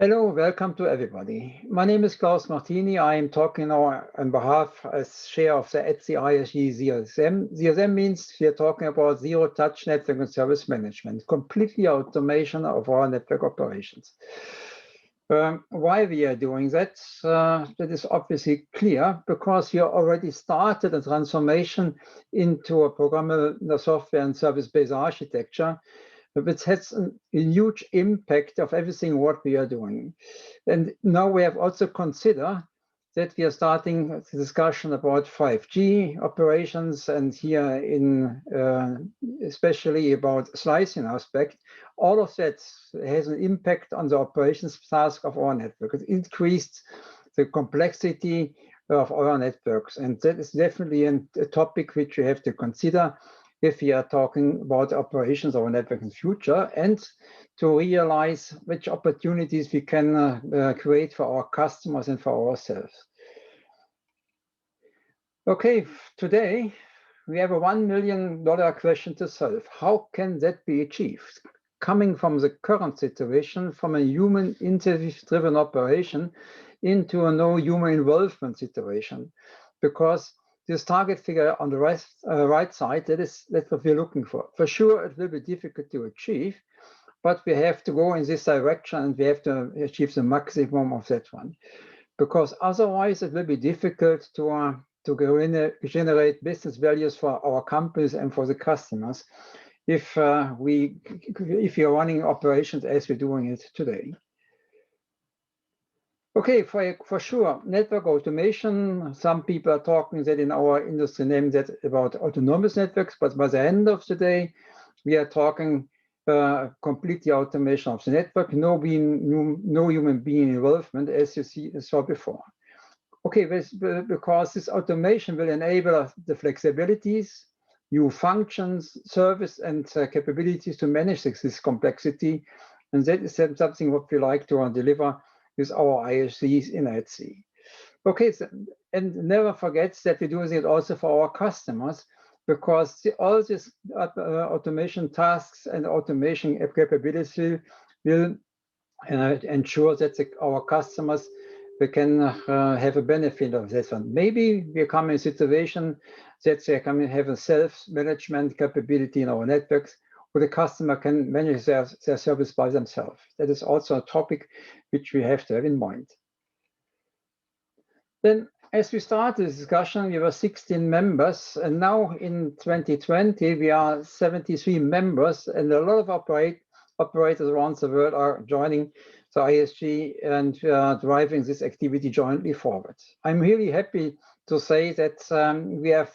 Hello, welcome to everybody. My name is Klaus Martiny. I am talking now on behalf as chair of the ETSI ZSM. ZSM means we are talking about zero-touch network and service management, completely automation of our network operations. Why we are doing that? That is obviously clear because we already started a transformation into a programmable software and service-based architecture, which has a huge impact of everything what we are doing. And now we have also considered that we are starting a discussion about 5G operations, and here in especially about slicing aspect. All of that has an impact on the operations task of our network. It increased the complexity of our networks, and that is definitely a topic which we have to consider if we are talking about operations of our network in the future, and to realize which opportunities we can create for our customers and for ourselves. Okay, today we have a $1 million question to solve. How can that be achieved? Coming from the current situation, from a human interface-driven operation into a no human involvement situation, because this target figure on the right side, that's what we're looking for. For sure, it will be difficult to achieve, but we have to go in this direction and we have to achieve the maximum of that one. Because otherwise, it will be difficult to generate business values for our companies and for the customers if you're running operations as we're doing it today. Okay, for sure, network automation. Some people are talking that in our industry name that about autonomous networks, but by the end of the day, we are talking completely automation of the network, no human being involvement, as you saw before. Okay, because this automation will enable the flexibilities, new functions, service, and capabilities to manage this complexity, and that is something what we like to deliver with our ISVs in ETSI. Okay, and never forget that we're doing it also for our customers, because all these automation tasks and automation capability will ensure that our customers can have a benefit of this one. Maybe we come in a situation that they can have a self-management capability in our networks, where the customer can manage their service by themselves. That is also a topic which we have to have in mind. Then, as we start the discussion, we were 16 members, and now in 2020, we are 73 members, and a lot of operators around the world are joining the ISG and driving this activity jointly forward. I'm really happy to say that we have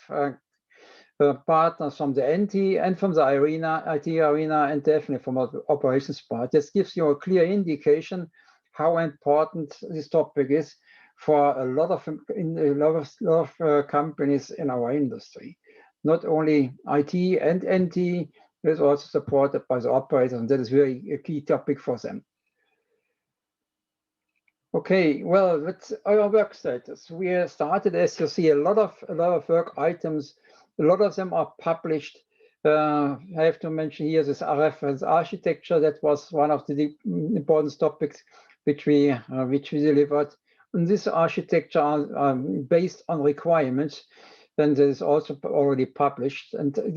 partners from the NT and from the IT arena, and definitely from the operations part. This gives you a clear indication how important this topic is for a lot of companies in our industry. Not only IT and NT, but is also supported by the operators, and that is really a key topic for them. Okay, well, that's our work status. We have started, as you see, a lot of work items. A lot of them are published. I have to mention here this reference architecture. That was one of the important topics which we delivered. And this architecture are based on requirements, and that is also already published, and that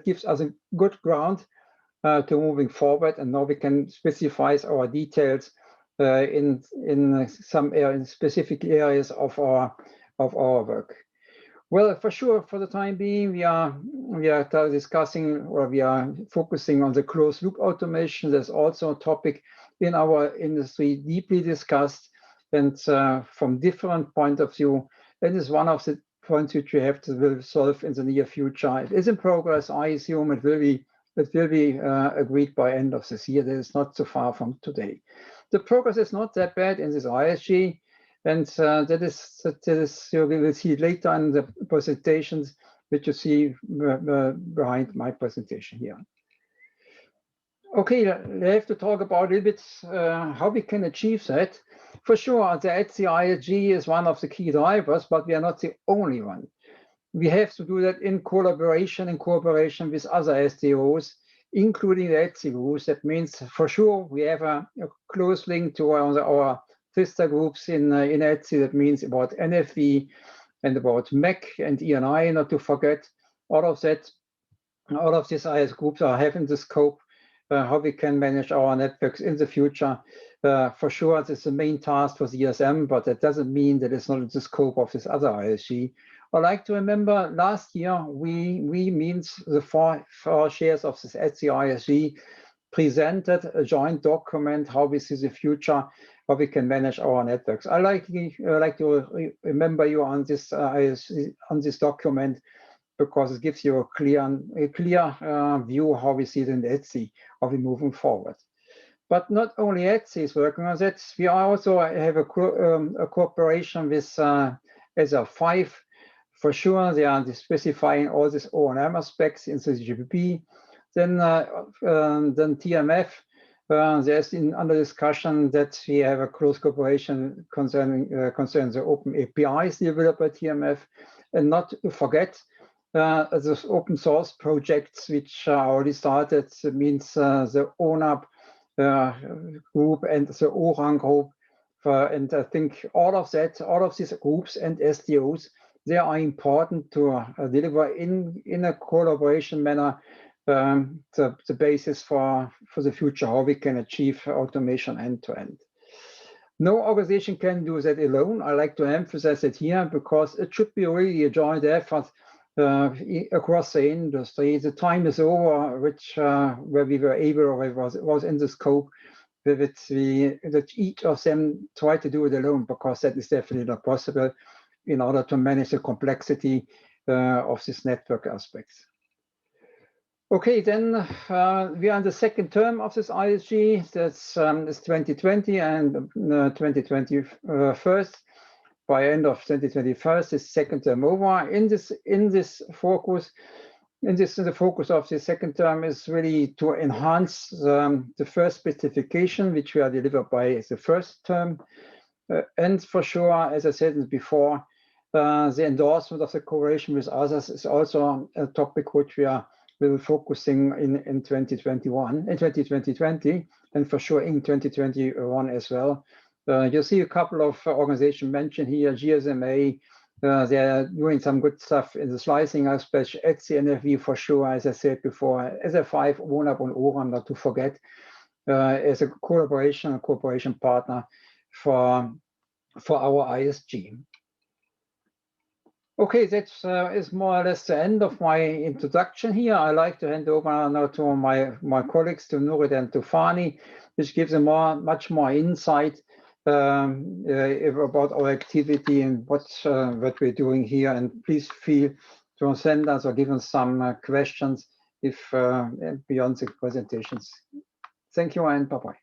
gives us a good ground to moving forward. And now we can specify our details in specific areas of our work. Well, for sure, for the time being, we are discussing, or we are focusing on the closed loop automation. There's also a topic in our industry deeply discussed, and from different point of view. That is one of the points which we have to solve in the near future. It is in progress. I assume it will be agreed by end of this year. That is not so far from today. The progress is not that bad in this ISG. And that is we will see later in the presentations, which you see behind my presentation here. Okay, we have to talk about a little bit how we can achieve that. For sure, the ETSI ISG is one of the key drivers, but we are not the only one. We have to do that in cooperation with other SDOs including the ETSI groups. That means for sure we have a close link to our sister groups in ETSI. That means about NFV and about MEC and ENI, not to forget. All of these IS groups are having the scope how we can manage our networks in the future. For sure, this is the main task for ZSM, but that doesn't mean that it's not the scope of this other ISG. I like to remember last year, we means the four chairs of this ETSI ISG presented a joint document, how we see the future, how we can manage our networks. I like to remember you on this document, because it gives you a clear view how we see it in the ETSI, how we're moving forward. But not only ETSI is working on that, we also have a cooperation with ETSI 5. For sure, they are specifying all these O&M aspects in the GPP. Then TMF, there's under discussion that we have a close cooperation concerning the open APIs developed by TMF, and not to forget the open source projects which are already started. It means the ONAP group and the ORAN group, and I think all of these groups and SDOs, they are important to deliver in a collaboration manner the basis for the future, how we can achieve automation end to end. No organization can do that alone. I like to emphasize it here, because it should be really a joint effort across the industry. The time is over, where we were able, or it was in the scope, that each of them try to do it alone, because that is definitely not possible in order to manage the complexity of this network aspects. Okay, then we are in the second term of this ISG. That's 2020 and 2021. By end of 2021, this second term over. The focus of the second term is really to enhance the first specification, which we are delivered by the first term. And for sure, as I said before, the endorsement of the cooperation with others is also a topic which we are focusing in 2020, and for sure in 2021 as well. You'll see a couple of organizations mentioned here, GSMA. They're doing some good stuff in the slicing aspect. ETSI NFV for sure, as I said before. ETSI 5, ONAP and ORAN, not to forget, as a cooperation partner for our ISG. Okay, that is more or less the end of my introduction here. I like to hand over now to my colleagues, to Nurit and to Farni, which gives them much more insight about our activity and what we're doing here. And please feel to send us or give us some questions if beyond the presentations. Thank you and bye-bye.